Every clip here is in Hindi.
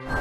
हेलो,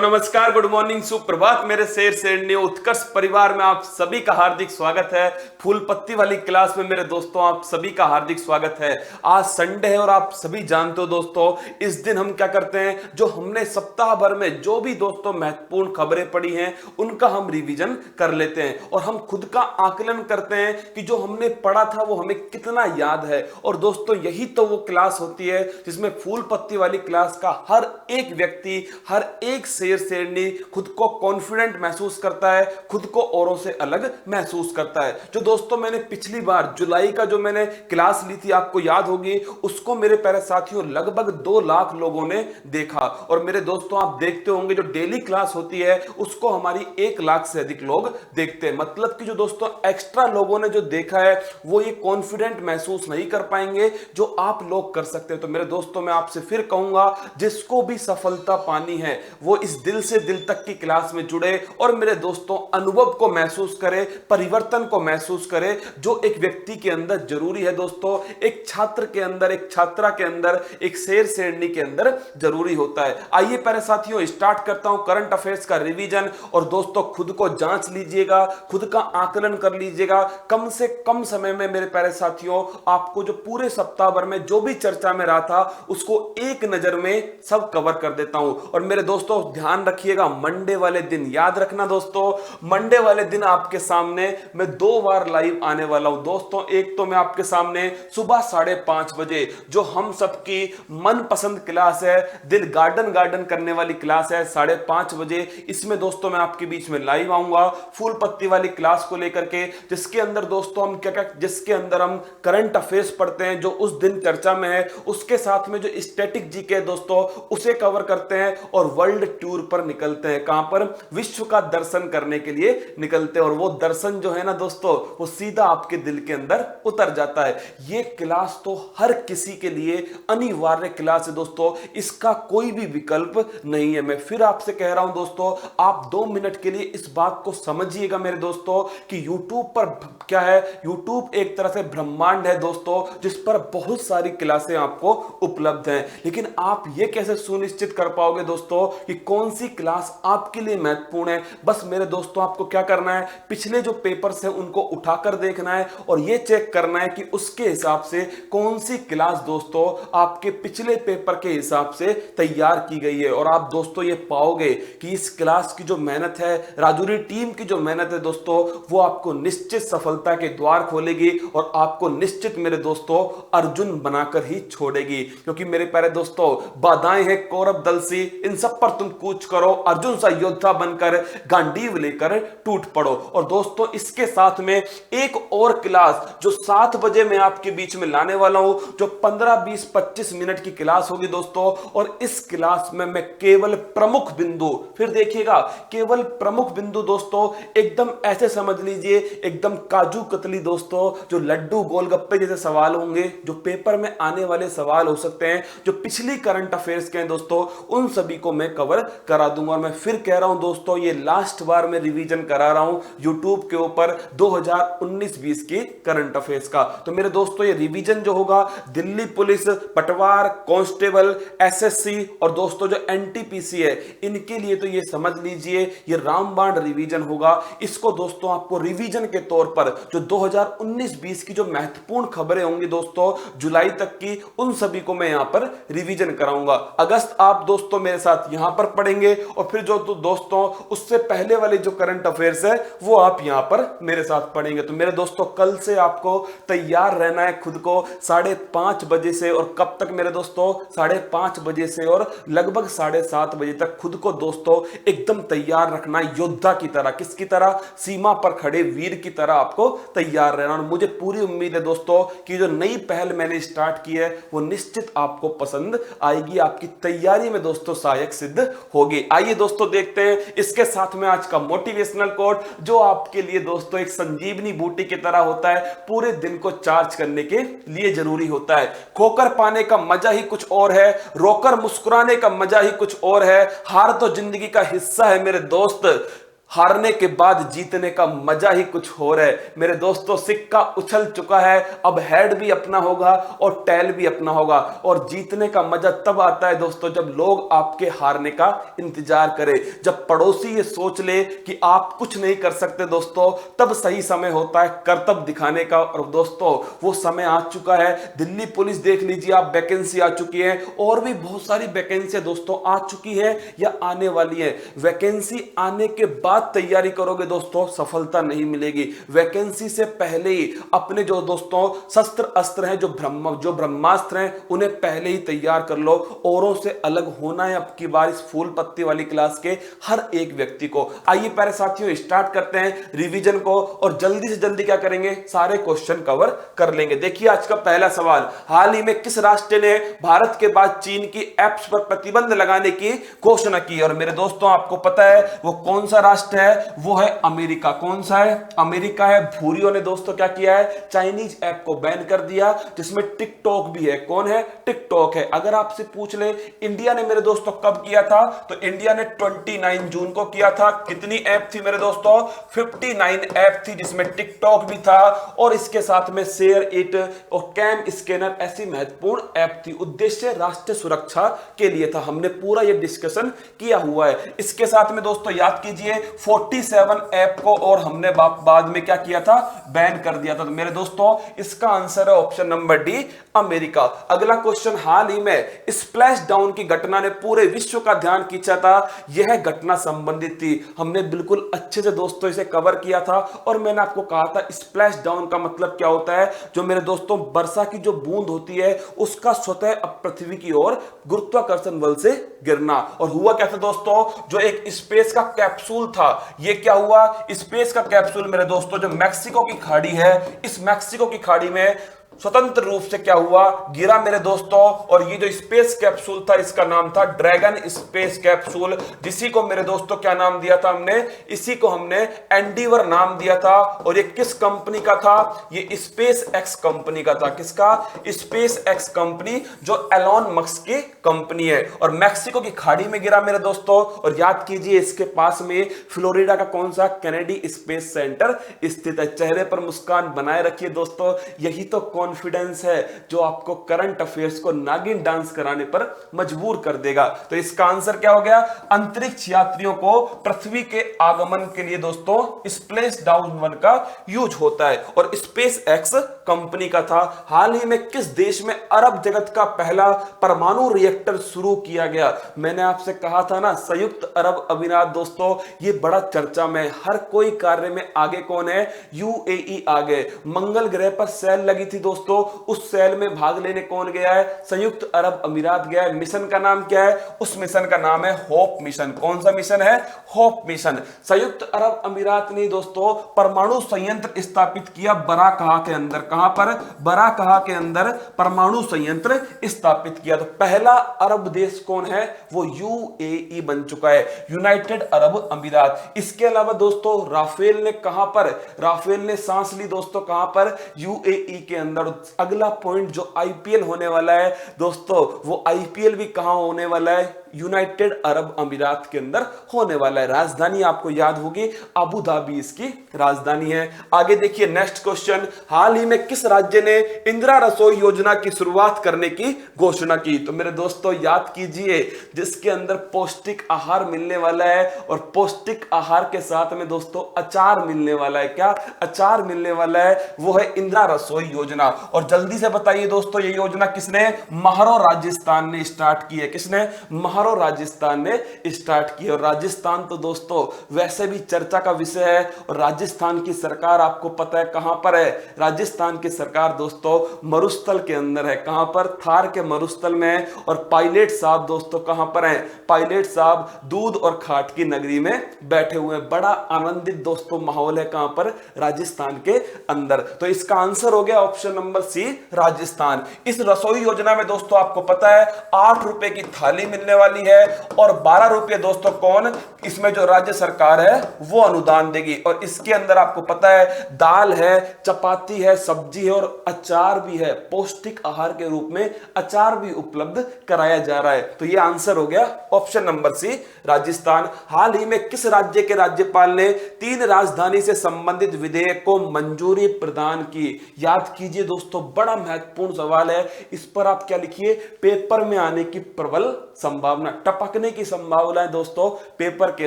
नमस्कार, गुड मॉर्निंग, सुप्रभात मेरे शेर शेरनी उत्कर्ष परिवार में आप सभी का हार्दिक स्वागत है। फूल पत्ती वाली क्लास में मेरे दोस्तों आप सभी का हार्दिक स्वागत है। आज संडे है और आप सभी जानते हो दोस्तों, इस दिन हम क्या करते हैं, जो हमने सप्ताह भर में जो भी दोस्तों महत्वपूर्ण खबरें पढ़ी हैं उनका हम रिवीजन कर लेते हैं और हम खुद का आकलन करते हैं कि जो हमने पढ़ा था वो हमें कितना याद है। और दोस्तों यही तो वो क्लास होती है जिसमें फूल पत्ती वाली क्लास का हर एक व्यक्ति, हर एक शेर शेरनी खुद को कॉन्फिडेंट महसूस करता है, खुद को औरों से अलग महसूस करता है। जो दोस्तों मैंने पिछली बार जुलाई का जो मैंने क्लास ली थी, आपको याद होगी, उसको मेरे प्यारे साथियों लगभग 2 लाख लोगों ने देखा। और मेरे दोस्तों आप देखते होंगे जो डेली क्लास होती है उसको हमारी 1 लाख से अधिक लोग देखते हैं। मतलब कि जो दोस्तों एक्स्ट्रा लोगों ने जो देखा है वो ये कॉन्फिडेंट महसूस नहीं कर पाएंगे जो आप लोग कर सकते हैं। तो मेरे दोस्तों मैं आपसे फिर कहूंगा, जिसको भी सफलता पानी है वो इस दिल से दिल तक की क्लास में जुड़े और मेरे दोस्तों अनुभव को महसूस करे, परिवर्तन को महसूस करे जो एक व्यक्ति के अंदर जरूरी है। दोस्तों एक छात्र के अंदर, एक छात्रा के अंदर, एक शेर शेरनी के अंदर जरूरी होता है। आइए प्यारे साथियों स्टार्ट करता हूं करंट अफेयर्स का रिवीजन। और दोस्तों खुद को जांच लीजिएगा, खुद का आकलन कर लीजिएगा। कम से कम समय में मेरे प्यारे साथियों आपको जो पूरे सप्ताह भर में जो भी चर्चा में रहा था उसको एक नजर में सब कवर कर देता हूं। और मेरे दोस्तों ध्यान रखिएगा, मंडे वाले दिन याद रखना दोस्तों, मंडे वाले दिन आपके सामने मैं 2 बार लाइव आने वाला हूं दोस्तों। एक तो मैं आपके सामने सुबह 5:30 बजे जो हम सबकी मनपसंद क्लास है, दिल गार्डन गार्डन करने वाली क्लास है 5:30 बजे, इसमें दोस्तों मैं आपके बीच में लाइव आऊंगा फूल पत्ती वाली क्लास को लेकर के, जिसके अंदर दोस्तों हम क्या जिसके अंदर हम करंट अफेयर्स पढ़ते हैं जो उस दिन चर्चा में है, उसके साथ में जो स्टैटिक जीके दोस्तों उसे कवर करते हैं और वर्ल्ड टूर पर निकलते हैं। कहां पर? विश्व का दर्शन करने के लिए निकलते हैं। और वो दर्शन जो है ना दोस्तों वो सीधा आपके दिल के अंदर उतर जाता है। ये क्लास तो हर किसी के लिए अनिवार्य क्लास है दोस्तों, इसका कोई भी विकल्प नहीं है। मैं फिर आपसे कह रहा हूं दोस्तों, आप 2 मिनट के लिए इस बात को समझिएगा मेरे दोस्तों कि YouTube पर क्या है, YouTube एक तरह से ब्रह्मांड है दोस्तों जिस पर बहुत सारी क्लासें आपको उपलब्ध हैं। लेकिन आप ये कैसे सुनिश्चित कर पाओगे दोस्तों कि कौन सी क्लास आपके लिए महत्वपूर्ण है? बस मेरे दोस्तों आपको क्या करना है, पिछले जो पेपर्स हैं उनको उठाकर देखना है और ये चेक करना है कि उसके हिसाब से कौन सी क्लास दोस्तों आपके पिछले पेपर के हिसाब से तैयार की गई है। और आप दोस्तों ये पाओगे कि इस क्लास की जो मेहनत है, राजौरी टीम की जो मेहनत है दोस्तों, वो आपको निश्चित सफलता के द्वार खोलेगी और आपको निश्चित मेरे दोस्तों अर्जुन बनाकर ही छोड़ेगी। क्योंकि मेरे प्यारे दोस्तों बाधाएं हैं कौरव दल सी, इन सब पर तुम कूच करो, अर्जुन सा योद्धा बनकर गांडीव लेकर टूट पड़ो। और दोस्तों इसके साथ में एक और क्लास जो 7 बजे मैं आपके बीच में लाने वाला हूं, जो 15, 20, 25 मिनट की क्लास होगी दोस्तों। और इस क्लास में मैं केवल प्रमुख बिंदु, फिर देखिएगा केवल प्रमुख बिंदु दोस्तों, एकदम ऐसे समझ लीजिए एकदम काजू कतली दोस्तों, जो लड्डू गोलगप्पे जैसे सवाल होंगे, जो पेपर में आने वाले सवाल हो सकते हैं, जो पिछली करंट अफेयर्स के हैं दोस्तों, उन सभी को मैं कवर करा दूंगा। और मैं फिर कह रहा हूं दोस्तों, ये लास्ट बार मैं रिवीजन करा रहा हूं YouTube के ऊपर 2019-20 की करंट अफेयर्स का। तो मेरे दोस्तों ये रिवीजन जो होगा दिल्ली पुलिस, पटवार, कांस्टेबल, SSC और दोस्तों जो NTPC है, इनके लिए तो ये समझ लीजिए ये रामबाण रिवीजन होगा। इसको दोस्तों आपको रिवीजन के तौर पर जो 2019-20 की जो महत्वपूर्ण खबरें होंगी दोस्तों जुलाई तक की, उन सभी को मैं यहां पर रिवीजन कराऊंगा। अगस्त आप दोस्तों मेरे साथ यहां पर पढ़ेंगे और फिर जो दोस्तों उससे पहले वाले जो करंट अफेयर्स है वो आप यहां पर मेरे साथ पढ़ेंगे। तो मेरे दोस्तों कल से आपको तैयार रहना है खुद को 5:30 बजे से, और कब तक मेरे दोस्तों 5:30 बजे से और लगभग 7:30 बजे तक खुद को दोस्तों एकदम तैयार रखना है, योद्धा की तरह। किसकी तरह? सीमा पर खड़े वीर की तरह आपको तैयार रहना। और मुझे पूरी उम्मीद है दोस्तों कि जो नई पहल मैंने स्टार्ट की है वो निश्चित आपको पसंद आएगी, आपकी तैयारी में दोस्तों सहायक सिद्ध होगी। आइए दोस्तों देखते हैं इसके साथ में आज का मोटिवेशनल कोट, जो आपके लिए दोस्तों एक संजीवनी बूटी की तरह होता है, पूरे दिन को चार्ज करने के लिए जरूरी होता है। खोकर पाने का मजा ही कुछ और है, रोकर मुस्कुराने का मजा ही कुछ और है। हार तो जिंदगी का हिस्सा है मेरे दोस्त, हारने के बाद जीतने का मजा ही कुछ और है मेरे दोस्तों। सिक्का उछल चुका है, अब हेड भी अपना होगा और टेल भी अपना होगा। और जीतने का मजा तब आता है दोस्तों जब लोग आपके हारने का इंतजार करें, जब पड़ोसी ये सोच ले कि आप कुछ नहीं कर सकते दोस्तों, तब सही समय होता है कर्तव्य दिखाने का। और दोस्तों वो समय आ चुका है। दिल्ली पुलिस देख लीजिए आप, वैकेंसी आ चुकी है, और भी बहुत सारी वैकेंसी दोस्तों आ चुकी है या आने वाली है। वैकेंसी आने के बाद तैयारी करोगे दोस्तों, सफलता नहीं मिलेगी। वैकेंसी से पहले ही अपने जो दोस्तों शस्त्र अस्त्र हैं, जो ब्रह्मास्त्र हैं, उन्हें पहले ही तैयार कर लो। औरों से अलग होना है अब की बार इस फूल पत्ती वाली क्लास के हर एक व्यक्ति को। आइए प्यारे साथियों स्टार्ट करते हैं रिवीजन को, और जल्दी से जल्दी क्या करेंगे, सारे क्वेश्चन कवर कर लेंगे। देखिए आज का पहला सवाल, हाल ही में किस राष्ट्र ने भारत के बाद चीन की ऐप्स पर प्रतिबंध लगाने की घोषणा की? और मेरे दोस्तों आपको पता है वो कौन सा राष्ट्र है, वो है अमेरिका। कौन सा है? अमेरिका है। भूरियों ने दोस्तों क्या किया है, चाइनीज ऐप को बैन कर दिया, जिसमें टिकटॉक भी है। कौन है? टिकटॉक है। अगर आपसे पूछ ले इंडिया ने मेरे दोस्तों कब किया था, तो इंडिया ने 29 जून को किया था। कितनी ऐप थी मेरे दोस्तों? 59 ऐप थी, जिसमें टिकटॉक भी था, और इसके साथ में शेयर इट और कैम स्कैनर ऐसी महत्वपूर्ण ऐप थी। उद्देश्य राष्ट्रीय सुरक्षा के लिए था। हमने पूरा ये डिस्कशन किया हुआ है। इसके साथ में दोस्तों याद कीजिए 47 ऐप को और हमने बाद में क्या किया था, बैन कर दिया था। तो मेरे दोस्तों इसका आंसर है ऑप्शन नंबर डी, अमेरिका। अगला क्वेश्चन, हाल ही में स्प्लैश डाउन की घटना ने पूरे विश्व का ध्यान खींचा था। यह घटना संबंधित थी, हमने बिल्कुल अच्छे से दोस्तों इसे कवर किया था। और मैंने आपको कहा था स्प्लैश डाउन का मतलब क्या होता है, जो मेरे दोस्तों वर्षा की जो बूंद होती है उसका स्वतः अब पृथ्वी की ओर गुरुत्वाकर्षण बल से गिरना। और हुआ क्या था दोस्तों, जो एक स्पेस का कैप्सूल था, ये क्या हुआ, स्पेस का कैप्सूल मेरे दोस्तों जो मैक्सिको की खाड़ी है, इस मैक्सिको की खाड़ी में स्वतंत्र रूप से क्या हुआ, गिरा मेरे दोस्तों। और ये जो स्पेस कैप्सूल था इसका नाम था ड्रैगन स्पेस कैप्सूल, जिसी को मेरे दोस्तों क्या नाम दिया था हमने, इसी को हमने एंडीवर नाम दिया था। और ये किस कंपनी का था, ये स्पेस एक्स कंपनी का था। किसका? स्पेस एक्स कंपनी, जो एलॉन मस्क की कंपनी है। और मैक्सिको की खाड़ी में गिरा मेरे दोस्तों। और याद कीजिए इसके पास में फ्लोरिडा का कौन सा, कैनेडी स्पेस सेंटर स्थित है। चेहरे पर मुस्कान बनाए रखिए दोस्तों, यही तो कॉन्फिडेंस है जो आपको करंट अफेयर्स को नागिन डांस कराने पर मजबूर कर देगा। तो इसका आंसर क्या हो गया, अंतरिक्ष यात्रियों को पृथ्वी के आगमन के लिए दोस्तों स्प्लैश डाउन का यूज होता है, और स्पेस एक्स कंपनी का था। हाल ही में किस देश में अरब जगत का पहला परमाणु रिएक्टर शुरू किया गया? मैंने आपसे कहा था ना, संयुक्त अरब अमीरात दोस्तों, ये बड़ा चर्चा में, हर कोई कार्य में आगे कौन है, यूएई आगे। मंगल ग्रह पर सेल लगी थी दोस्तों, उस सेल में भाग लेने कौन गया है, संयुक्त अरब अमीरात गया है। मिशन का नाम क्या है, उस मिशन का नाम है होप मिशन। कौन सा मिशन है, होप मिशन। संयुक्त अरब अमीरात ने दोस्तों परमाणु संयंत्र स्थापित किया बराकहा के अंदर। कहां पर? बराकहा के अंदर परमाणु संयंत्र स्थापित किया। तो पहला अरब देश कौन है, वो यूएई बन चुका है, यूनाइटेड अरब अमीरात। इसके अलावा दोस्तों राफेल ने कहां पर, राफेल ने सांस ली दोस्तों, कहां पर, यूएई के अंदर। अगला पॉइंट जो आईपीएल होने वाला है दोस्तों, वो आईपीएल भी कहां होने वाला है, यूनाइटेड अरब अमीरात के अंदर होने वाला है। राजधानी आपको याद होगी, अबू धाबी इसकी राजधानी है। आगे देखिए नेक्स्ट क्वेश्चन, हाल ही में किस राज्य ने इंदिरा रसोई योजना की शुरुआत करने की घोषणा की? तो मेरे दोस्तों याद कीजिए, जिसके अंदर पौष्टिक आहार मिलने वाला है, और पौष्टिक आहार के साथ में दोस्तों अचार मिलने वाला है। क्या अचार मिलने वाला है, वो है इंदिरा रसोई योजना। और जल्दी से बताइए दोस्तों, ये योजना किसने, महारो राजस्थान ने स्टार्ट की है। किसने? महारो राजस्थान ने स्टार्ट की। और राजस्थान तो दोस्तों वैसे भी चर्चा का विषय है, और राजस्थान की सरकार आपको पता है कहां पर है, राजस्थान की सरकार दोस्तों मरुस्थल के अंदर है। कहां पर? थार के मरुस्थल में है। और पायलट साहब दोस्तों कहां पर हैं, पायलट साहब दूध और खाट की नगरी में बैठे हुए हैं। बड़ा आनंदित दोस्तों माहौल है, कहां पर, राजस्थान के अंदर। तो इसका आंसर हो गया ऑप्शन नंबर सी, राजस्थान। इस रसोई योजना में दोस्तों आपको पता है 8 रुपए की थाली मिलने वाली वाली है और 12 रुपये दोस्तों कौन, इसमें जो राज्य सरकार है वो अनुदान देगी। और इसके अंदर आपको पता है दाल है, चपाती है, सब्जी है और अचार भी है, पौष्टिक आहार के रूप में अचार भी उपलब्ध कराया जा रहा है। तो ये आंसर हो गया ऑप्शन नंबर सी, राजस्थान। हाल ही में किस राज्य के राज्यपाल ने 3 राजधानी से संबंधित विधेयक को मंजूरी प्रदान की? याद कीजिए दोस्तों, बड़ा महत्वपूर्ण सवाल है, इस पर आप क्या लिखिए, पेपर में आने की प्रबल संभावना, टपकने की संभावना है दोस्तों पेपर के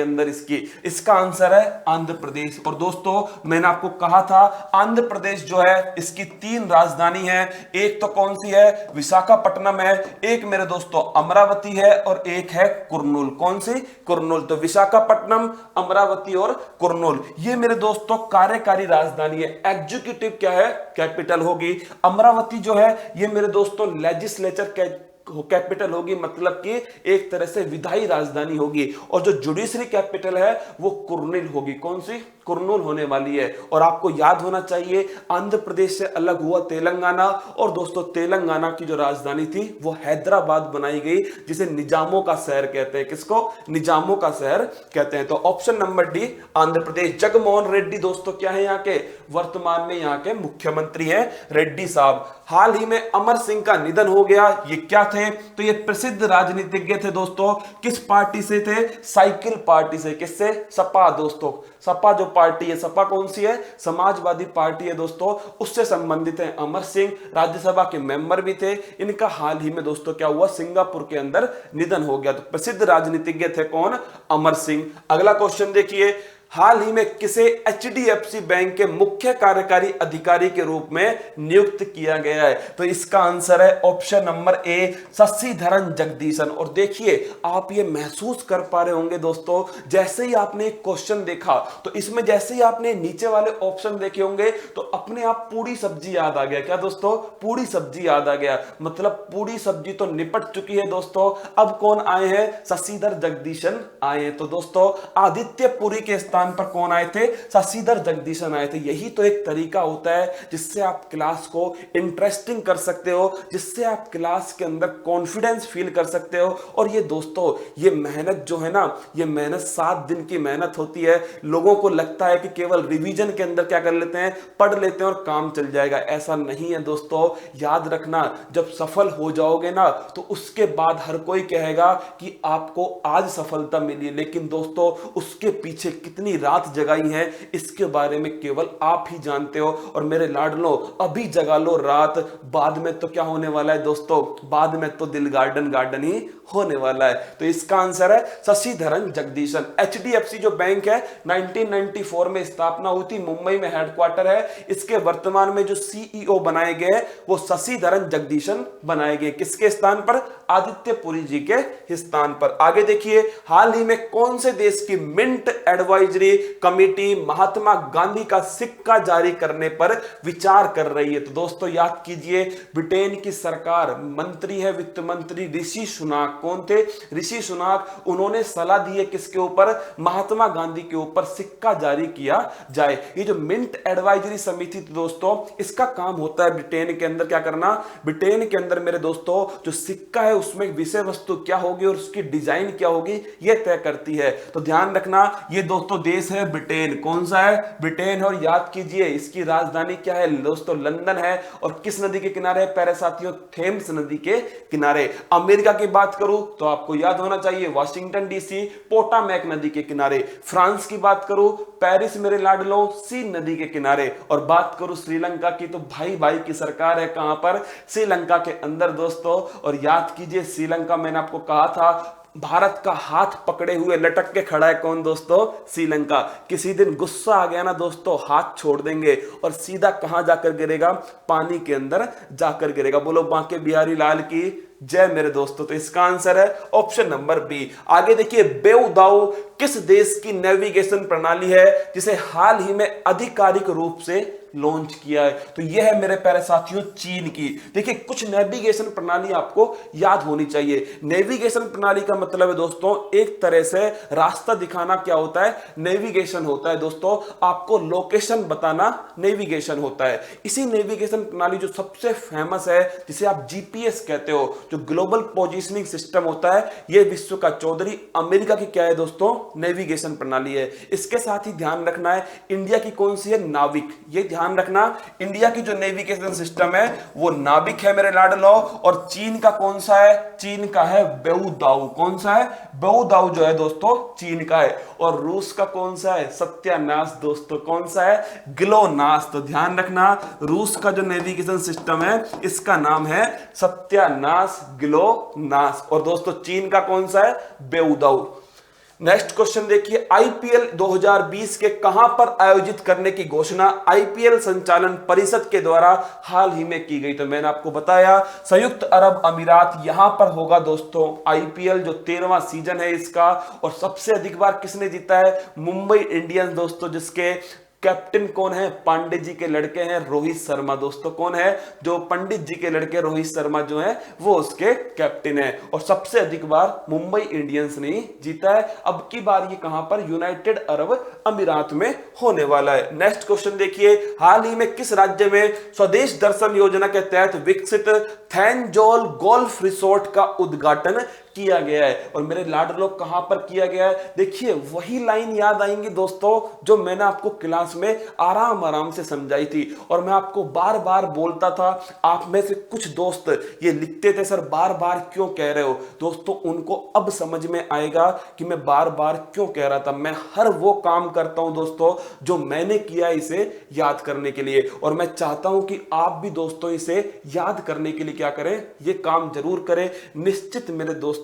अंदर इसकी। इसका आंसर है आंध्र प्रदेश। और दोस्तों मैंने आपको कहा था आंध्र प्रदेश जो है इसकी 3 राजधानी है, एक तो कौन सी है, विशाखापट्टनम है, एक मेरे दोस्तों अमरावती है और एक है कुर्नूल। कौन सी? कुर्नूल। तो विशाखापट्टनम, अमरावती और कुर्नूल ये मेरे दोस्तों कार्यकारी राजधानी है। एग्जीक्यूटिव क्या है, कैपिटल होगी। अमरावती जो है ये मेरे दोस्तों लेजिस्लेचर कैपिटल होगी, मतलब कि एक तरह से विधायी राजधानी होगी। और जो जुडिशरी कैपिटल है वो कुर्नूल होगी। कौन सी? कुर्नूल होने वाली है। और आपको याद होना चाहिए आंध्र प्रदेश से अलग हुआ तेलंगाना, और दोस्तों तेलंगाना की जो राजधानी थी वो हैदराबाद बनाई गई, जिसे निजामों का शहर कहते हैं। किसको? निजामों का शहर कहते हैं। तो option number D Andhra Pradesh. Jaganmohan Reddy दोस्तों क्या है यहाँ के, वर्तमान में यहाँ के मुख्यमंत्री हैं रेड्डी साहब। हाल ही में अमर सिंह का निधन हो गया। ये क्या थे? तो ये प्रसिद्ध राजनीतिज्ञ थे दोस्तों। किस पार्टी से थे? साइकिल पार्टी से। किससे? सपा दोस्तों। सपा जो पार्टी है, सपा कौन सी है? समाजवादी पार्टी है दोस्तों, उससे संबंधित है अमर सिंह। राज्यसभा के मेंबर भी थे। इनका हाल ही में दोस्तों क्या हुआ, सिंगापुर के अंदर निधन हो गया। तो प्रसिद्ध राजनीतिज्ञ थे कौन? अमर सिंह। अगला क्वेश्चन देखिए, हाल ही में किसे एचडीएफसी बैंक के मुख्य कार्यकारी अधिकारी के रूप में नियुक्त किया गया है? तो इसका आंसर है option number A, Shashidharan Jagadeesan. और देखिए आप ये महसूस कर पा रहे होंगे दोस्तों, जैसे ही आपने एक क्वेश्चन देखा तो इसमें जैसे ही आपने नीचे वाले ऑप्शन देखे होंगे तो अपने आप पूरी सब्जी याद आ गया। क्या दोस्तों? पूरी सब्जी याद आ गया, मतलब पूरी सब्जी तो निपट चुकी है दोस्तों। अब कौन आए हैं? शशिधर जगदीशन आए हैं। तो दोस्तों आदित्यपुरी के पर कौन आए थे? शशिधर जगदीशन आए थे। यही तो एक तरीका होता है जिससे आप क्लास को इंटरेस्टिंग कर सकते हो, जिससे आप क्लास के अंदर कॉन्फिडेंस फील कर सकते हो। और ये दोस्तों ये मेहनत जो है ना, ये मेहनत 7 दिन की मेहनत होती है। लोगों को लगता है कि केवल रिवीजन के अंदर क्या कर लेते हैं, पढ़ लेते हैं और काम चल जाएगा। ऐसा नहीं है दोस्तों, याद रखना जब सफल हो जाओगे ना तो उसके बाद हर कोई कहेगा कि आपको आज सफलता मिली, लेकिन दोस्तों उसके पीछे कितनी रात जगाई है इसके बारे में केवल आप ही जानते हो। और मेरे लाडलो अभी जगा लो रात, बाद में तो क्या होने वाला है दोस्तों, बाद में तो दिल गार्डन गार्डन ही होने वाला है। तो इसका आंसर है शशिधरन जगदीशन। एचडीएफसी जो बैंक है 1994 में स्थापना हुई थी, मुंबई में हेडक्वार्टर है। इसके वर्तमान में जो सीईओ बनाए गए वो शशिधरन जगदीशन बनाए गए। किसके स्थान पर? आदित्य पुरी जी के स्थान पर। आगे देखिए, हाल ही में कौन से देश की mint advisory committee Mahatma Gandhi का सिक्का जारी करने पर विचार कर रही है? तो दोस्तों याद कीजिए, ब्रिटेन की सरकार, मंत्री है वित्त मंत्री ऋषि सुनाक। कौन थे? ऋषि सुनाक। उन्होंने सलाह दी है किसके ऊपर? महात्मा गांधी के ऊपर सिक्का जारी किया जाए। ये जो मिंट एडवाइजरी समिति थी दोस्तों, इसका काम होता है ब्रिटेन के अंदर क्या करना, ब्रिटेन के अंदर मेरे दोस्तों जो सिक्का है उसमें विषय वस्तु क्या होगी और उसकी डिजाइन क्या होगी ये तय करती है। तो ध्यान रखना, ये दोस्तों देश है ब्रिटेन। कौन सा है? ब्रिटेन। और याद कीजिए इसकी राजधानी क्या है दोस्तों? लंदन है। और किस नदी के किनारे है प्यारे साथियों? थेम्स नदी के किनारे। अमेरिका की बात करूं तो आपको याद होना चाहिए वाशिंगटन डीसी, पोटामैक नदी के किनारे। फ्रांस की बात करूं, पेरिस मेरे लाडलो, सीन नदी के किनारे। और बात करूं श्रीलंका की तो भाई भाई की सरकार है कहां पर? श्रीलंका के अंदर दोस्तों। और याद कीजिए श्रीलंका, मैंने आपको कहा था भारत का हाथ पकड़े हुए लटक के खड़ा है कौन दोस्तों? श्रीलंका। किसी दिन गुस्सा आ गया ना दोस्तों, हाथ छोड़ देंगे और सीधा कहां जाकर गिरेगा? पानी के अंदर जाकर गिरेगा। बोलो बांके बिहारी लाल की जय मेरे दोस्तों। तो इसका आंसर है ऑप्शन नंबर बी। आगे देखिए, बेउदाओ किस देश की नेविगेशन प्रणाली है जिसे हाल ही में आधिकारिक रूप से लॉन्च किया है? तो यह है मेरे प्यारे साथियों चीन की। देखिए कुछ नेविगेशन प्रणाली आपको याद होनी चाहिए। नेविगेशन प्रणाली का मतलब है दोस्तों एक तरह से रास्ता दिखाना क्या होता है? नेविगेशन होता है दोस्तों। आपको लोकेशन बताना नेविगेशन होता है। इसी नेविगेशन प्रणाली जो सबसे फेमस है जिसे आप जीपीएस कहते हो, जो ग्लोबल पोजीशनिंग सिस्टम होता है, ये विश्व का चौधरी अमेरिका की क्या है दोस्तों, नेविगेशन प्रणाली है। इसके साथ ही ध्यान रखना है इंडिया की कौन सी है, नाविक। ये ध्यान रखना, इंडिया की जो नेविगेशन सिस्टम है वो नाविक है मेरे लाडलो। और चीन का कौन सा है, चीन का है बेउदाऊ। कौन सा है, बेउदाऊ जो है दोस्तों चीन का है। और रूस का कौन सा है, सत्यानाश दोस्तों। कौन सा है, ग्लोनास। तो ध्यान रखना, रूस का जो नेविगेशन सिस्टम है इसका नाम है सत्यानाश, ग्लोनास। और दोस्तों चीन का कौन सा है, बेउदाऊ। नेक्स्ट क्वेश्चन देखिए, आईपीएल 2020 के कहां पर आयोजित करने की घोषणा आईपीएल संचालन परिषद के द्वारा हाल ही में की गई। तो मैंने आपको बताया संयुक्त अरब अमीरात यहां पर होगा दोस्तों। आईपीएल जो 13वां सीजन है इसका, और सबसे अधिक बार किसने जीता है, मुंबई इंडियंस दोस्तों, जिसके कैप्टन कौन है, पांडित जी के लड़के हैं रोहित शर्मा दोस्तों। कौन है, जो पंडित जी के लड़के रोहित शर्मा जो है वो उसके कैप्टन है। और सबसे अधिक बार मुंबई इंडियंस ने जीता है। अब की बार ये कहां पर, यूनाइटेड अरब अमीरात में होने वाला है। नेक्स्ट क्वेश्चन देखिए, हाल ही में किस राज्य में स्वदेश दर्शन योजना के तहत विकसित थैंजोल गोल्फ रिसोर्ट का उद्घाटन किया गया है। और मेरे लाडलो कहां पर किया गया है, देखिए वही लाइन याद आएंगी दोस्तों जो मैंने आपको क्लास में आराम आराम से समझाई थी। और मैं आपको बार बार बोलता था, आप में से कुछ दोस्त ये लिखते थे सर बार बार क्यों कह रहे हो। दोस्तों उनको अब समझ में आएगा कि मैं बार बार क्यों कह रहा था। मैं हर वो काम करता हूं दोस्तों जो मैंने किया इसे याद करने के लिए, और मैं चाहता हूं कि आप भी दोस्तों इसे याद करने के लिए क्या करें, ये काम जरूर करें। निश्चित मेरे दोस्तों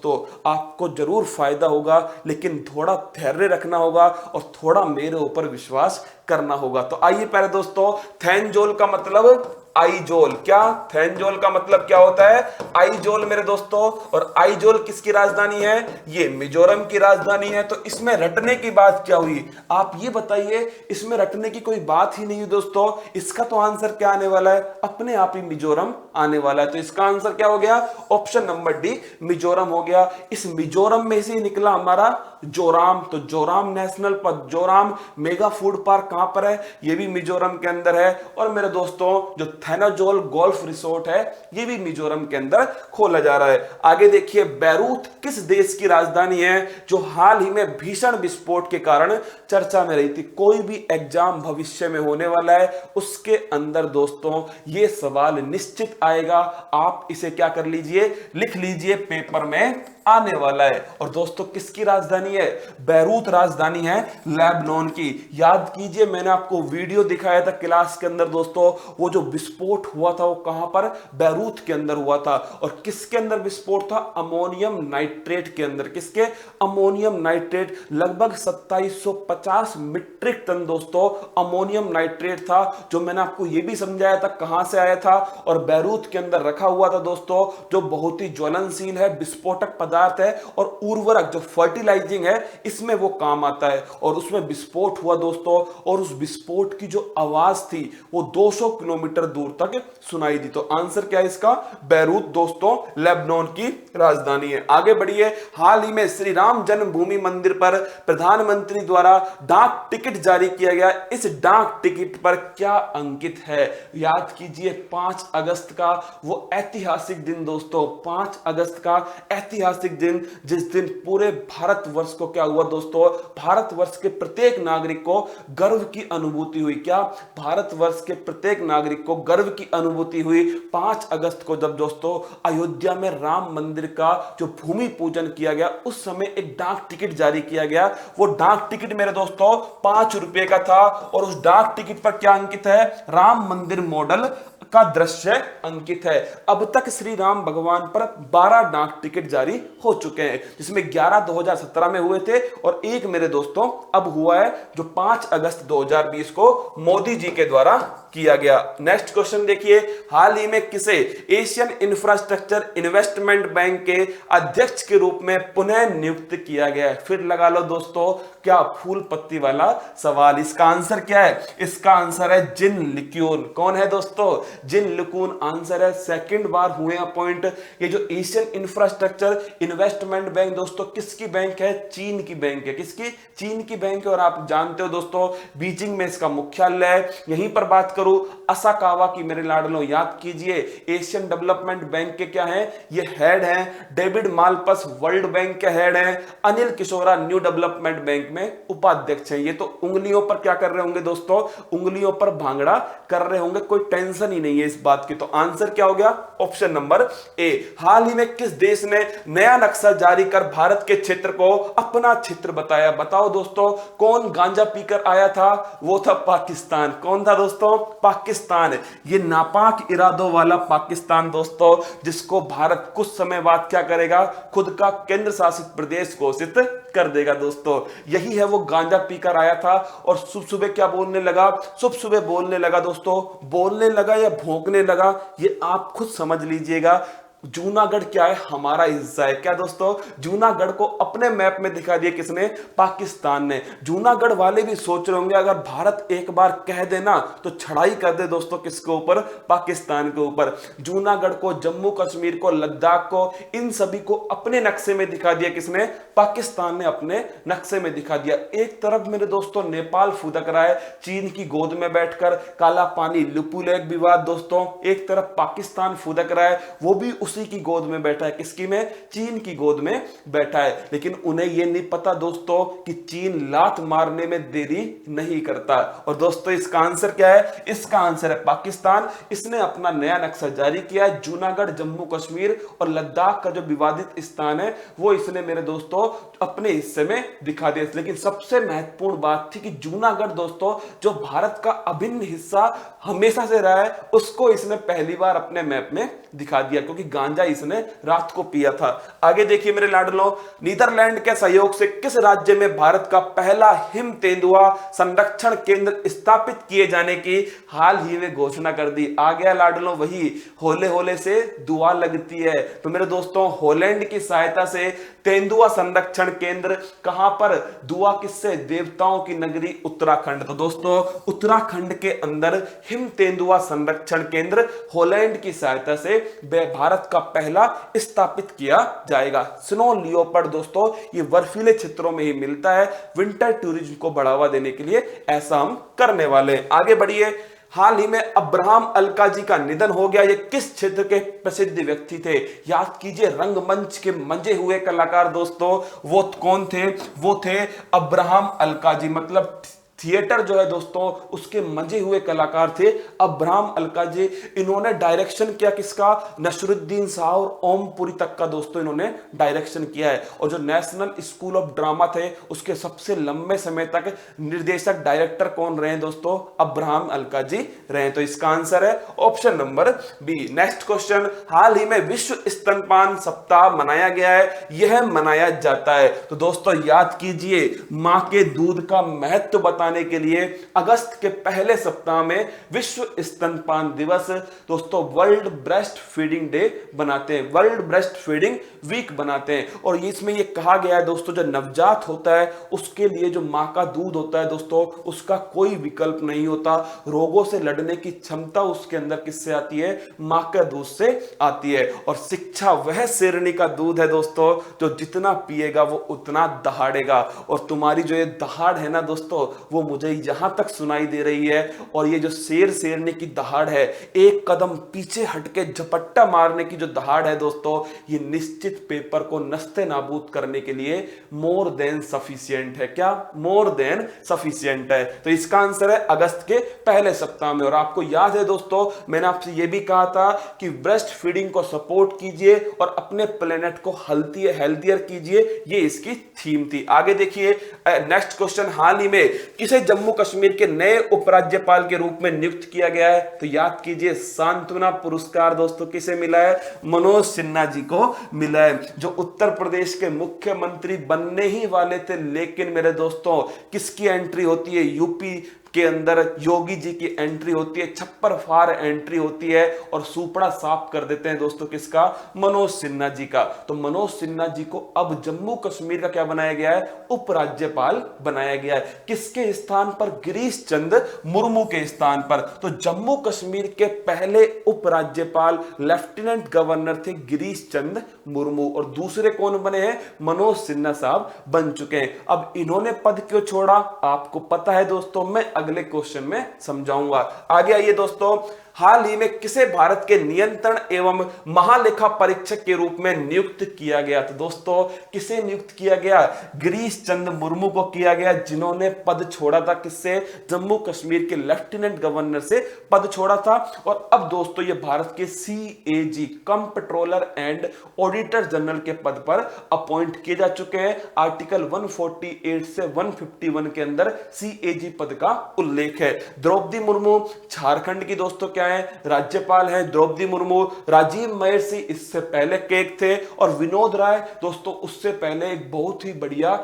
आपको जरूर फायदा होगा, लेकिन थोड़ा धैर्य रखना होगा और थोड़ा मेरे ऊपर विश्वास करना होगा। तो आइए पहले दोस्तों, थैंजोल का मतलब आइजोल। क्या, थैंजोल का मतलब क्या होता है, आइजोल मेरे दोस्तों। और आइजोल किसकी राजधानी है, ये मिजोरम की राजधानी है। तो इसमें रटने की बात क्या हुई, आप ये बताइए। इसमें रटने की कोई बात ही नहीं है दोस्तों। इसका तो आंसर क्या आने वाला है, अपने आप ही मिजोरम आने वाला है। तो इसका आंसर क्या हो गया, ऑप्शन नंबर डी मिजोरम हो गया। इस मिजोरम में से निकला हमारा जोराम। तो Joram national park, Joram mega food park कहां पर है, ये भी मिजोरम के अंदर है। और मेरे दोस्तों जो थैनाजोल गोल्फ रिसोर्ट है ये भी मिजोरम के अंदर खोला जा रहा है। आगे देखिए, बैरूत किस देश की राजधानी है जो हाल ही में भीषण विस्फोट के कारण चर्चा में रही थी। कोई भी एग्जाम भविष्य में होने वाला है उसके अंदर दोस्तों ये सवाल निश्चित आएगा। आप इसे क्या कर लीजिए, लिख लीजिए, पेपर में आने वाला है। और दोस्तों किसकी राजधानी है, बैरूत राजधानी है लेबनान की। याद कीजिए मैंने आपको वीडियो दिखाया था क्लास के अंदर दोस्तों, वो जो विस्फोट हुआ था वो कहां पर, बैरूत के अंदर हुआ था। और किसके अंदर विस्फोट था, अमोनियम नाइट्रेट के अंदर। किसके, अमोनियम नाइट्रेट। लगभग 2750 मीट्रिक टन दोस्तों अमोनियम नाइट्रेट था, जो मैंने आपको ये भी समझाया था कहां से आया था, और बैरूत के अंदर रखा हुआ था दोस्तों, जो बहुत ही ज्वलनशील है, विस्फोटक पदार्थ है और उर्वरक जो फर्टिलाइजिंग है इसमें वो काम आता है। और उसमें विस्फोट हुआ दोस्तों, और उस विस्फोट की जो आवाज थी वो 200 किलोमीटर दूर तक सुनाई दी। तो आंसर क्या है इसका, बैरूत दोस्तों लेबनान की राजधानी है। आगे बढ़िए, हाल ही में श्री राम जन्मभूमि मंदिर पर प्रधानमंत्री द्वारा डाक टिकट जारी किया गया। इस डाक टिकट पर क्या अंकित है, याद कीजिए 5 अगस्त का वो ऐतिहासिक दिन दोस्तों, 5 अगस्त का ऐतिहासिक दिन, जिस दिन पूरे भारतवर्ष को क्या हुआ दोस्तों, भारतवर्ष के प्रत्येक नागरिक को गर्व की अनुभूति हुई। क्या, भारतवर्ष के प्रत्येक नागरिक को गर्व की अनुभूति हुई 5 अगस्त को, जब दोस्तों अयोध्या में राम मंदिर का जो भूमि पूजन किया गया उस समय एक डाक टिकट जारी किया गया। वो डाक टिकट मेरे दोस्तों 5 रुपए का था, और उस डाक टिकट पर क्या अंकित है, राम मंदिर मॉडल का दृश्य अंकित है। अब तक श्री राम भगवान पर 12 डाक टिकट जारी हो चुके हैं, जिसमें 11 2017 में हुए थे और एक मेरे दोस्तों अब हुआ है जो 5 अगस्त 2020 को मोदी जी के द्वारा किया गया। नेक्स्ट क्वेश्चन देखिए, हाल ही में किसे एशियन इंफ्रास्ट्रक्चर इन्वेस्टमेंट बैंक के अध्यक्ष के रूप में पुनः नियुक्त किया गया है। फिर लगा लो दोस्तों, क्या फूल पत्ती वाला सवाल। इसका आंसर क्या है? इसका आंसर है जिन लिक्यून। कौन है दोस्तों? जिन लिक्यून आंसर है। सेकंड बार हुए अपॉइंट। ये जो एशियन इंफ्रास्ट्रक्चर इन्वेस्टमेंट बैंक दोस्तों किसकी बैंक है? चीन की बैंक है। किसकी? चीन की बैंक है। और आप जानते हो दोस्तों बीजिंग में इसका मुख्यालय है। यहीं पर बात करूं असाकावा की मेरे लाडलो, याद कीजिए एशियन डेवलपमेंट बैंक के क्या है? ये हेड हैं। डेविड मालपस वर्ल्ड बैंक के हेड हैं। अनिल किशोरा न्यू डेवलपमेंट बैंक में उपाध्यक्ष हैं। ये तो उंगलियों पर क्या कर रहे होंगे दोस्तों? उंगलियों पर भांगड़ा कर रहे होंगे। कोई टेंशन ही नहीं है इस बात की। तो आंसर क्या हो गया? ऑप्शन नंबर ए। हाल ही में किस देश ने नया नक्शा जारी कर भारत के क्षेत्र को अपना क्षेत्र बताया? बताओ दोस्तों कौन गांजा पीकर आया था? वो था पाकिस्तान। कौन था दोस्तों? पाकिस्तान। ये नापाक इरादों वाला पाकिस्तान दोस्तों, जिसको भारत कुछ समय बाद क्या करेगा? खुद का केंद्र शासित प्रदेश घोषित कर देगा दोस्तों। यही है वो गांजा पीकर आया था और सुबह सुबह क्या बोलने लगा? सुबह सुबह बोलने लगा दोस्तों। बोलने लगा या भौंकने लगा, ये आप खुद समझ लीजिएगा। जूनागढ़ क्या है? हमारा हिस्सा है। क्या दोस्तों? जूनागढ़ को अपने मैप में दिखा दिया किसने? पाकिस्तान ने। जूनागढ़ वाले भी सोच रहे होंगे अगर भारत एक बार कह देना तो छड़ाई कर दे दोस्तों किसके ऊपर? पाकिस्तान के ऊपर। जूनागढ़ को, जम्मू कश्मीर को, लद्दाख को, इन सभी को अपने नक्शे में दिखा दिया किसने? पाकिस्तान ने अपने नक्शे में दिखा दिया। एक तरफ मेरे दोस्तों नेपाल फुदक रहा है चीन की गोद में बैठकर, काला पानी लिपुलेख विवाद दोस्तों। एक तरफ पाकिस्तान फुदक रहा है, वो भी उसी की गोद में बैठा है। किसकी में? चीन की गोद में बैठा है। लेकिन उन्हें यह नहीं पता दोस्तों कि चीन लात मारने में देरी नहीं करता। और दोस्तों इसका आंसर क्या है? इसका आंसर है पाकिस्तान। इसने अपना नया नक्शा जारी किया है। जूनागढ़, जम्मू कश्मीर और लद्दाख का जो विवादित स्थान है वो इसने मेरे दोस्तों अपने हिस्से में दिखा दिया। लेकिन सबसे महत्वपूर्ण बात थी कि जूनागढ़ दोस्तों जो भारत का अभिन्न हिस्सा हमेशा से रहा है, उसको इसने पहली बार अपने मैप में दिखा दिया, क्योंकि गांजा इसने रात को पिया था। आगे देखिए मेरे लाडलो, नीदरलैंड के सहयोग से किस राज्य में भारत का पहला हिम तेंदुआ संरक्षण केंद्र स्थापित किए जाने की हाल ही में घोषणा कर दी? आ गया लाडलो वही होले होले से दुआ लगती है। तो मेरे दोस्तों हॉलैंड की सहायता से तेंदुआ संरक्षण केंद्र कहां पर? दुआ किससे? देवताओं की नगरी उत्तराखंड। तो दोस्तों उत्तराखंड के अंदर हिम तेंदुआ संरक्षण केंद्र हॉलैंड की सहायता से भारत का पहला स्थापित किया जाएगा। स्नो लियोपर्ड दोस्तों ये बर्फीले क्षेत्रों में ही मिलता है। विंटर टूरिज्म को बढ़ावा देने के लिए ऐसा हम करने वाले हैं। आगे बढ़िए। हाल ही में अब्राहम अल्काजी का निधन हो गया। ये किस क्षेत्र के प्रसिद्ध व्यक्ति थे? याद कीजिए रंगमंच के मंजे हुए कलाकार दोस्तों, वो कौन थे? वो थे अब्राहम अल्काजी। मतलब थिएटर जो है दोस्तों उसके मंजे हुए कलाकार थे अब्राहम अल्काजी। इन्होंने डायरेक्शन किया किसका? नसरुद्दीन शाह और ओमपुरी तक का दोस्तों इन्होंने डायरेक्शन किया है। और जो नेशनल स्कूल ऑफ ड्रामा थे उसके सबसे लंबे समय तक निर्देशक डायरेक्टर कौन रहे दोस्तों? अब्राहम अल्काजी रहे। तो इसका आंसर है option number B. Next question, हाल ही में विश्व स्तनपान सप्ताह मनाया गया है। यह मनाया जाता है तो दोस्तों याद कीजिए मां के दूध का महत्व बताने के लिए अगस्त के पहले सप्ताह में विश्व स्तनपान दिवस दोस्तों वर्ल्ड ब्रेस्ट फीडिंग डे बनाते हैं, वर्ल्ड ब्रेस्ट फीडिंग वीक बनाते हैं। और इसमें यह कहा गया है दोस्तों जो नवजात होता है उसके लिए जो मां का दूध होता है दोस्तों उसका कोई विकल्प नहीं होता। रोगों से लड़ने की क्षमता उसके अंदर किससे आती है? मां के दूध से आती है। और शिक्षा वह शेरनी का दूध है दोस्तों जो जितना पिएगा वो उतना दहाड़ेगा। और तुम्हारी जो ये दहाड़ है ना दोस्तों वो मुझे यहां तक सुनाई दे रही है। और ये जो शेर शेरनी की दहाड़ है, एक कदम पीछे हटके झपट्टा मारने की जो दहाड़ है दोस्तों, ये निश्चित पेपर को नस्ते नाबूद करने के लिए मोर देन सफिशिएंट है। क्या? मोर देन सफिशिएंट है। तो इसका आंसर है अगस्त के पहले सप्ताह में। और आपको याद है दोस्तों मैंने आपसे यह भी कहा था कि ब्रेस्ट फीडिंग को सपोर्ट कीजिए और अपने प्लेनेट को हेल्थियर कीजिए, ये इसकी थीम थी। आगे देखिए नेक्स्ट क्वेश्चन, हाल ही में किसे जम्मू कश्मीर के नए उपराज्यपाल के रूप में नियुक्त किया गया है? तो याद कीजिए सांत्वना पुरस्कार दोस्तों किसे मिला है? मनोज सिन्हा जी को मिला है, जो उत्तर प्रदेश के मुख्यमंत्री बनने ही वाले थे। लेकिन मेरे दोस्तों किसकी एंट्री होती है? यूपी के अंदर योगी जी की एंट्री होती है, छप्पर फाड़ एंट्री होती है और सूपड़ा साफ कर देते हैं दोस्तों किसका, मनोज सिन्हा जी का। तो मनोज सिन्हा जी को अब जम्मू कश्मीर का क्या बनाया गया है, उपराज्यपाल बनाया गया है। किसके स्थान पर, गिरीश चंद्र मुर्मू के स्थान पर। तो जम्मू कश्मीर के पहले उपराज्यपाल लेफ्टिनेंट गवर्नर थे गिरीश चंद्र मुर्मू, और दूसरे कौन बने हैं, मनोज सिन्हा साहब बन चुके हैं। अब इन्होंने पद क्यों छोड़ा आपको पता है दोस्तों, मैं अगले क्वेश्चन में समझाऊंगा। आगे आइए दोस्तों, हाल ही में किसे भारत के नियंत्रण एवं महालेखा परीक्षक के रूप में नियुक्त किया गया? तो दोस्तों किसे नियुक्त किया गया, गिरीश चंद्र मुर्मू को किया गया, जिन्होंने पद छोड़ा था किससे, जम्मू कश्मीर के लेफ्टिनेंट गवर्नर से पद छोड़ा था। और अब दोस्तों ये भारत के CAG comptroller and auditor general के पद पर अपॉइंट किए जा चुके हैं। आर्टिकल 148 से 151 के अंदर CAG पद का उल्लेख है। द्रौपदी मुर्मू झारखंड की दोस्तों क्या है, राज्यपाल है द्रौपदी मुर्मू। राजीव महर्षि इससे पहले के एक थे, और विनोद राय दोस्तों उससे पहले एक बहुत ही बढ़िया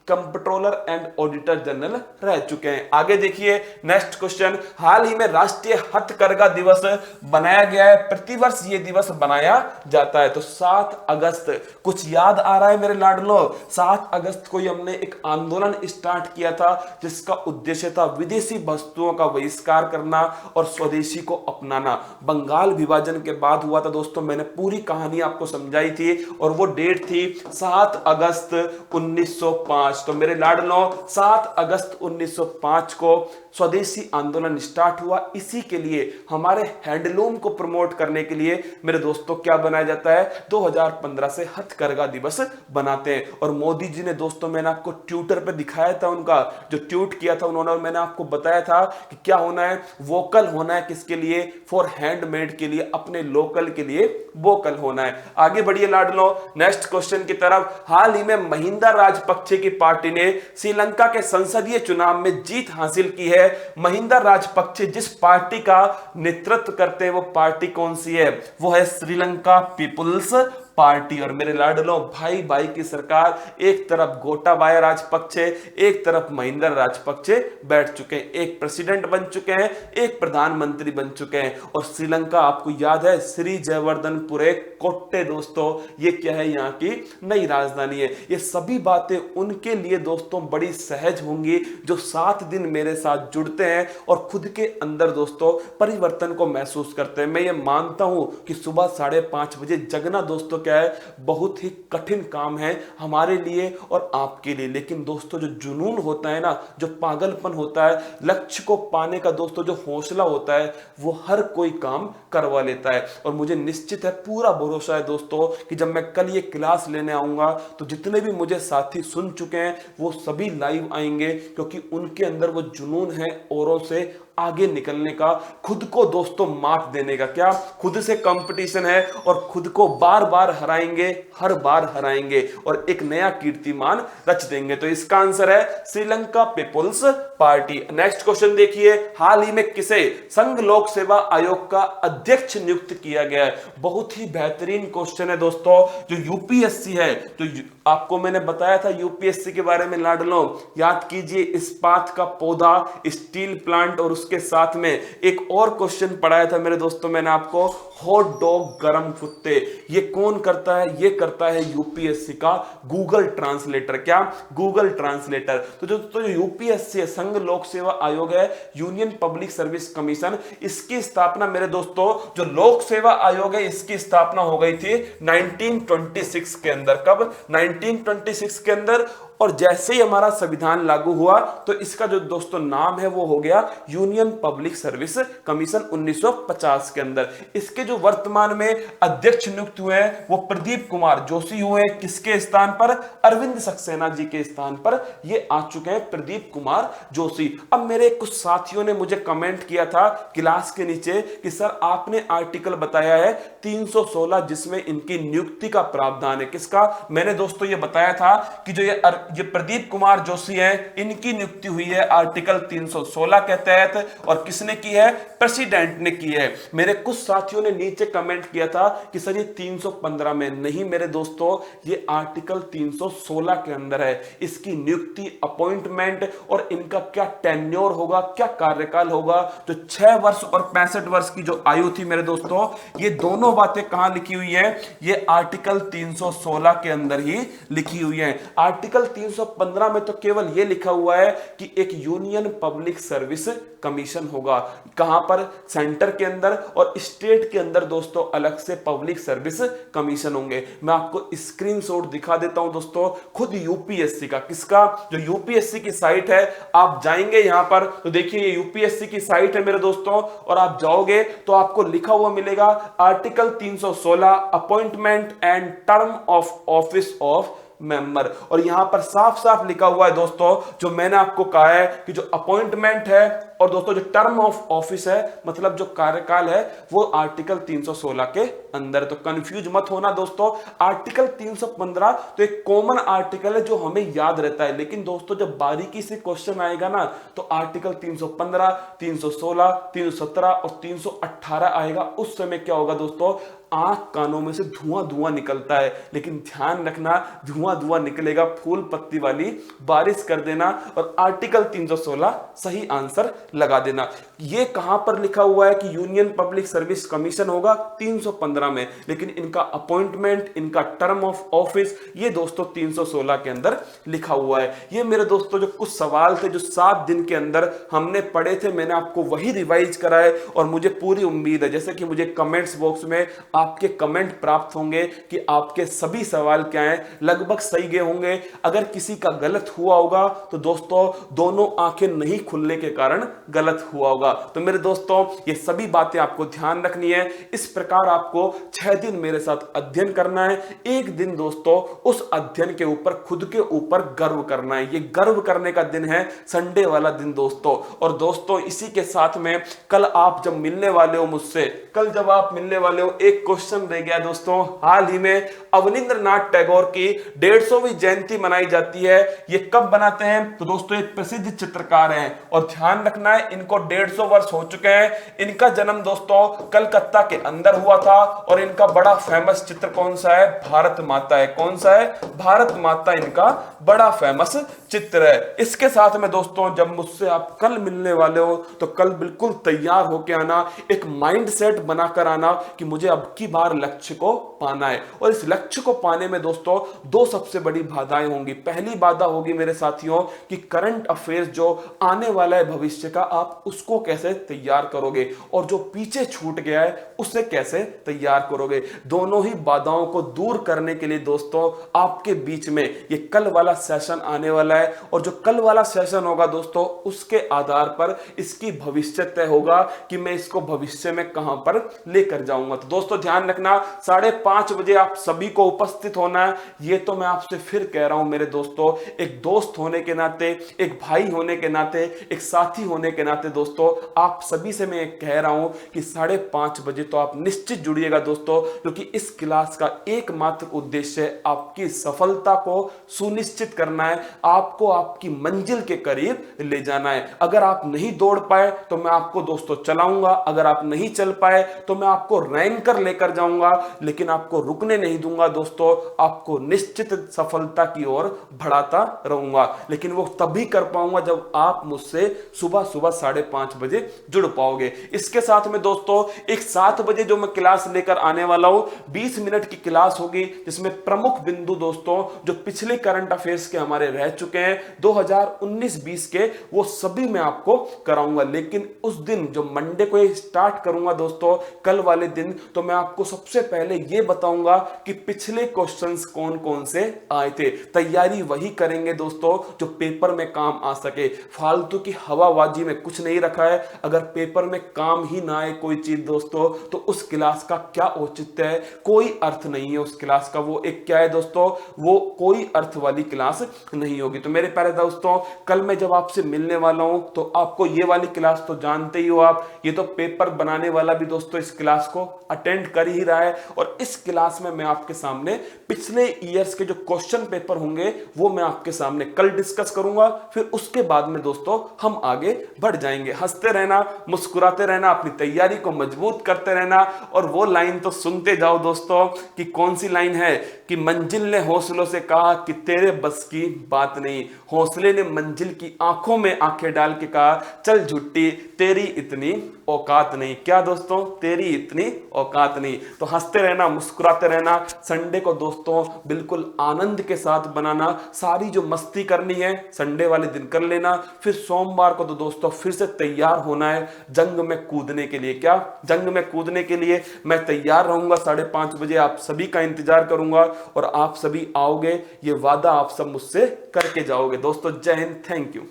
कंप्ट्रोलर एंड ऑडिटर जनरल रह चुके हैं। आगे देखिए नेक्स्ट क्वेश्चन, हाल ही में राष्ट्रीय हथकरघा दिवस बनाया गया है, प्रतिवर्ष ये दिवस बनाया जाता है। तो 7 अगस्त, कुछ याद आ रहा है मेरे लाडलो, 7 अगस्त को हमने एक आंदोलन स्टार्ट किया था जिसका उद्देश्य था विदेशी वस्तुओं का बहिष्कार करना और स्वदेशी को अपनाना। बंगाल विभाजन के बाद हुआ था दोस्तों, मैंने पूरी कहानी आपको समझाई थी, और वो डेट थी 7 अगस्त 1905। तो मेरे लाडलो 7 अगस्त 1905 को स्वदेशी आंदोलन स्टार्ट हुआ। इसी के लिए हमारे हैंडलूम को प्रमोट करने के लिए मेरे दोस्तों क्या बनाया जाता है, 2015 से हथकरघा दिवस बनाते हैं। और मोदी जी ने दोस्तों, मैंने आपको ट्विटर पे दिखाया था उनका जो ट्वीट किया था उन्होंने, और मैंने आपको बताया था कि क्या होना है, वोकल होना है किसके लिए, फॉर हैंडमेड के लिए, अपने लोकल के लिए वोकल होना है। आगे बढ़िए लाडलो नेक्स्ट क्वेश्चन की तरफ। हाल ही में महिंदा राजपक्षे की पार्टी ने श्रीलंका के संसदीय चुनाव में जीत हासिल की है। महिंदा राजपक्षे जिस पार्टी का नेतृत्व करते हैं वो पार्टी कौन सी है, वो है श्रीलंका पीपुल्स पार्टी। और मेरे लाडलो भाई भाई की सरकार, एक तरफ गोटाबाया राजपक्षे, एक तरफ महिंदा राजपक्षे बैठ चुके हैं, एक प्रेसिडेंट बन चुके हैं, एक प्रधानमंत्री बन चुके हैं। और श्रीलंका आपको याद है श्री जयवर्धनपुरे कोट्टे दोस्तों, ये क्या है, यहाँ की नई राजधानी है। ये सभी बातें उनके लिए दोस्तों बड़ी सहज होंगी जो 7 दिन मेरे साथ जुड़ते हैं और खुद के अंदर दोस्तों परिवर्तन को महसूस करते हैं। मैं ये मानता हूं कि सुबह 5:30 बजे जगना दोस्तों क्या है, बहुत ही कठिन काम है हमारे लिए और आपके लिए। लेकिन दोस्तों जो जुनून होता है ना, जो पागलपन होता है, लक्ष्य को पाने का दोस्तों जो हौसला होता है, वो हर कोई काम करवा लेता है। और मुझे निश्चित है, पूरा भरोसा है दोस्तों कि जब मैं कल ये क्लास लेने आऊंगा तो जितने भी मुझे साथी सुन चुके हैं वो सभी लाइव आएंगे, क्योंकि उनके अंदर वो जुनून है औरों से आगे निकलने का, खुद को दोस्तों मात देने का। क्या खुद से कंपटीशन है और खुद को बार बार हराएंगे, हर बार हराएंगे और एक नया कीर्तिमान रच देंगे। तो इसका आंसर है Sri Lanka people's party. Next question देखिए, हाल ही में किसे संघ लोक सेवा आयोग का अध्यक्ष नियुक्त किया गया है? बहुत ही बेहतरीन क्वेश्चन है दोस्तों। जो यूपीएससी है, तो आपको मैंने बताया था यूपीएससी के बारे में लाडलो, याद कीजिए इस्पात का पौधा, स्टील प्लांट, और उसके साथ में एक और क्वेश्चन पढ़ाया था मेरे दोस्तों मैंने आपको, हॉट डॉग गरम कुत्ते। ये कौन करता है? ये करता है यूपीएससी का गूगल ट्रांसलेटर। क्या? Google translator. तो दोस्तों जो यूपीएससी है, संघ लोक सेवा आयोग है, यूनियन पब्लिक सर्विस कमीशन, इसकी स्थापना मेरे दोस्तों, जो लोक सेवा आयोग है इसकी स्थापना हो गई थी 1926 के अंदर। कब? 1926 के अंदर। और जैसे ही हमारा संविधान लागू हुआ तो इसका जो दोस्तों नाम है वो हो गया यूनियन पब्लिक सर्विस कमीशन 1950 के अंदर। इसके जो वर्तमान में अध्यक्ष नियुक्त हुए हैं वो प्रदीप कुमार जोशी हुए। किसके स्थान पर? अरविंद सक्सेना जी के स्थान पर ये आ चुके हैं, प्रदीप कुमार जोशी। अब मेरे कुछ साथियों ने मुझे कमेंट किया था क्लास के नीचे कि सर आपने आर्टिकल बताया है 316 जिसमें इनकी नियुक्ति का प्रावधान है। किसका? मैंने दोस्तों ये बताया था कि जो ये ये प्रदीप कुमार जोशी हैं, इनकी नियुक्ति हुई है आर्टिकल 316 के तहत। और किसने की है? प्रेसिडेंट ने की है। मेरे कुछ साथियों ने नीचे कमेंट किया था कि सर ये 315 में नहीं मेरे दोस्तों, ये आर्टिकल 316 के अंदर है। इसकी नियुक्ति, अपॉइंटमेंट और इनका क्या टेन्योर होगा, क्या कार्यकाल होगा, जो 6 वर्ष और 65 वर्ष की जो आयु थी मेरे दोस्तों, ये दोनों बातें कहां लिखी हुई है? ये आर्टिकल 316 के अंदर ही लिखी हुई है। आर्टिकल 315 में तो केवल ये लिखा हुआ है कि एक यूनियन पब्लिक सर्विस कमीशन होगा। कहां पर? सेंटर के अंदर, और स्टेट के अंदर दोस्तों अलग से पब्लिक सर्विस कमीशन होंगे। मैं आपको स्क्रीनशॉट दिखा देता हूं दोस्तों, खुद यूपीएससी का। किसका? जो यूपीएससी की साइट है, आप जाएंगे यहां पर तो देखिए ये यूपीएससी की साइट है मेरे दोस्तों, और आप जाओगे तो आपको लिखा हुआ मिलेगा article 316 appointment and term of office of member. और यहां पर साफ साफ लिखा हुआ है दोस्तों, जो मैंने आपको कहा है कि जो अपॉइंटमेंट है और दोस्तों जो टर्म ऑफ ऑफिस है, मतलब जो कार्यकाल है, वो आर्टिकल 316 के अंदर। तो कंफ्यूज मत होना दोस्तों, आर्टिकल 315 तो एक कॉमन आर्टिकल है जो हमें याद रहता है, लेकिन दोस्तों जब बारीकी से क्वेश्चन आएगा ना, तो आर्टिकल 315, 316, 317 और 318 आएगा। उस समय क्या होगा दोस्तों? आंख कानों में से धुआं धुआं निकलता है, लेकिन ध्यान रखना, धुआं धुआं निकलेगा, फूल पत्ती वाली बारिश कर देना और आर्टिकल 316 सही आंसर लगा देना। ये कहां पर लिखा हुआ है कि यूनियन पब्लिक सर्विस कमीशन होगा? 315 में, लेकिन इनका अपॉइंटमेंट, इनका टर्म ऑफ ऑफिस, ये दोस्तों 316 के अंदर लिखा हुआ है। ये मेरे दोस्तों जो कुछ सवाल थे जो 7 दिन के अंदर हमने पढ़े थे, मैंने आपको वही रिवाइज करा है, और मुझे पूरी उम्मीद है, जैसे कि मुझे कमेंट्स बॉक्स में आपके कमेंट प्राप्त होंगे कि आपके सभी सवाल क्या हैं, लगभग सही गए होंगे। अगर किसी का गलत हुआ होगा तो दोस्तों दोनों आंखें नहीं खुलने के कारण गलत हुआ होगा। तो मेरे दोस्तों ये सभी बातें आपको ध्यान रखनी है। इस प्रकार आपको 6 दिन मेरे साथ अध्ययन करना है। एक दिन दोस्तों उस अध्ययन के ऊपर, खुद के ऊपर गर्व करना है। ये गर्व करने का दिन है संडे वाला दिन दोस्तों। और दोस्तों इसी के साथ में कल आप जब मिलने वाले हो मुझसे, कल जब आप मिलने वाले हो, एक क्वेश्चन रह गया दोस्तों। हाल ही में अवनींद्रनाथ टैगोर की 150वीं जयंती मनाई जाती है। ये कब बनाते हैं? तो दोस्तों एक प्रसिद्ध चित्रकार हैं, और ध्यान रखना है इनको 150 वर्ष हो चुके हैं। इनका जन्म दोस्तों कलकत्ता के अंदर हुआ था, और इनका बड़ा फेमस चित्र कौन सा है? भारत माता है। कौन सा है? भारत माता इनका बड़ा फेमस चित्र है। इसके साथ में दोस्तों जब मुझसे आप कल मिलने वाले हो तो कल बिल्कुल तैयार होके आना, एक माइंड सेट बनाकर आना कि मुझे अब की बार लक्ष्य को पाना है। और इस लक्ष्य को पाने में दोस्तों 2 सबसे बड़ी बाधाएं होंगी। पहली बाधा होगी मेरे साथियों कि करंट अफेयर्स जो आने वाला है भविष्य का, आप उसको कैसे तैयार करोगे, और जो पीछे छूट गया है उसे कैसे तैयार करोगे। दोनों ही बाधाओं को दूर करने के लिए दोस्तों आपके बीच में ये कल वाला सेशन आने वाला है, और जो कल वाला सेशन होगा दोस्तों उसके आधार पर इसकी भविष्य तय होगा कि मैं इसको भविष्य में कहां पर लेकर जाऊंगा। तो दोस्तों ध्यान रखना, 5:30 बजे आप सभी को उपस्थित होना है। ये तो मैं आपसे फिर कह रहा हूं मेरे दोस्तों, एक दोस्त होने के नाते, एक भाई होने के नाते, एक साथी होने के नाते दोस्तों आप सभी से मैं कह रहा हूं कि 5:30 बजे तो आप निश्चित जुड़िएगा दोस्तों, क्योंकि इस क्लास का एकमात्र उद्देश्य है आपकी सफलता को सुनिश्चित करना है, आपको आपकी मंजिल के करीब ले जाना है। अगर आप नहीं दौड़ पाए तो मैं आपको दोस्तों चलाऊंगा, अगर आप नहीं चल पाए तो मैं आपको रैंक कर लेकर जाऊंगा, लेकिन आपको रुकने नहीं दूंगा दोस्तों, आपको निश्चित सफलता की ओर बढ़ाता रहूंगा। लेकिन वो तभी कर पाऊंगा जब आप मुझसे सुबह 5:30 बजे जुड़ पाओगे। इसके साथ में दोस्तों एक 7 बजे जो मैं क्लास लेकर आने वाला हूं, 20 मिनट की क्लास होगी, जिसमें प्रमुख बिंदु दोस्तों जो पिछले करंट अफेयर्स के हमारे रह चुके हैं 2019-20 के, वो सभी मैं आपको कराऊंगा। लेकिन उस दिन जो मंडे को स्टार्ट करूंगा दोस्तों, कल वाले दिन, तो मैं आपको सबसे पहले ये बताऊंगा कि पिछले क्वेश्चंस कौन कौन से आए थे। तैयारी वही करेंगे दोस्तों जो पेपर में काम आ सके। फालतू की हवाबाजी में कुछ नहीं रखा है। अगर पेपर में काम ही ना आए कोई चीज दोस्तों, तो उस क्लास का क्या औचित्य है, कोई अर्थ नहीं है उस क्लास का। वो एक क्या है दोस्तों, वो कोई अर्थ वाली क्लास नहीं होगी। तो तो मेरे प्यारे दोस्तों, कल मैं जब आपसे मिलने वाला हूं तो आपको ये वाली क्लास तो जानते ही हो आप, ये तो पेपर बनाने वाला भी दोस्तों इस क्लास को अटेंड कर ही रहा है। और इस क्लास में मैं आपके सामने पिछले ईयर्स के जो क्वेश्चन पेपर होंगे वो मैं आपके सामने कल डिस्कस करूंगा। फिर उसके बाद में दोस्तों हम आगे बढ़ जाएंगे। हंसते रहना, मुस्कुराते रहना, अपनी तैयारी को मजबूत करते रहना। और वो लाइन तो सुनते जाओ दोस्तों कि कौन सी लाइन है कि मंजिल ने हौसलों से कहा कि तेरे बस की बात नहीं। हौसले ने मंजिल की आंखों में आंखें डाल के कहा चल झुट्टी तेरी इतनी औकात नहीं। क्या दोस्तों, तेरी इतनी औकात नहीं। तो हंसते रहना, मुस्कुराते रहना। संडे को दोस्तों बिल्कुल आनंद के साथ बनाना। सारी जो मस्ती करनी है संडे वाले दिन कर लेना। फिर सोमवार को तो दोस्तों फिर से तैयार होना है जंग में कूदने के लिए। क्या जंग में कूदने के लिए मैं तैयार रहूंगा। 5:30 बजे आप सभी का इंतजार करूंगा और आप सभी आओगे, ये वादा आप सब मुझसे करके जाओगे। दोस्तों जय हिंद, थैंक यू।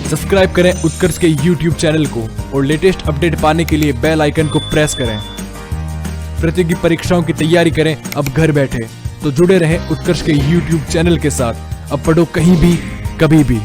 सब्सक्राइब करें उत्कर्ष के YouTube चैनल को और लेटेस्ट अपडेट पाने के लिए बेल आइकन को प्रेस करें। प्रतियोगी परीक्षाओं की तैयारी करें अब घर बैठे। तो जुड़े रहें उत्कर्ष के YouTube चैनल के साथ। अब पढ़ो कहीं भी कभी भी।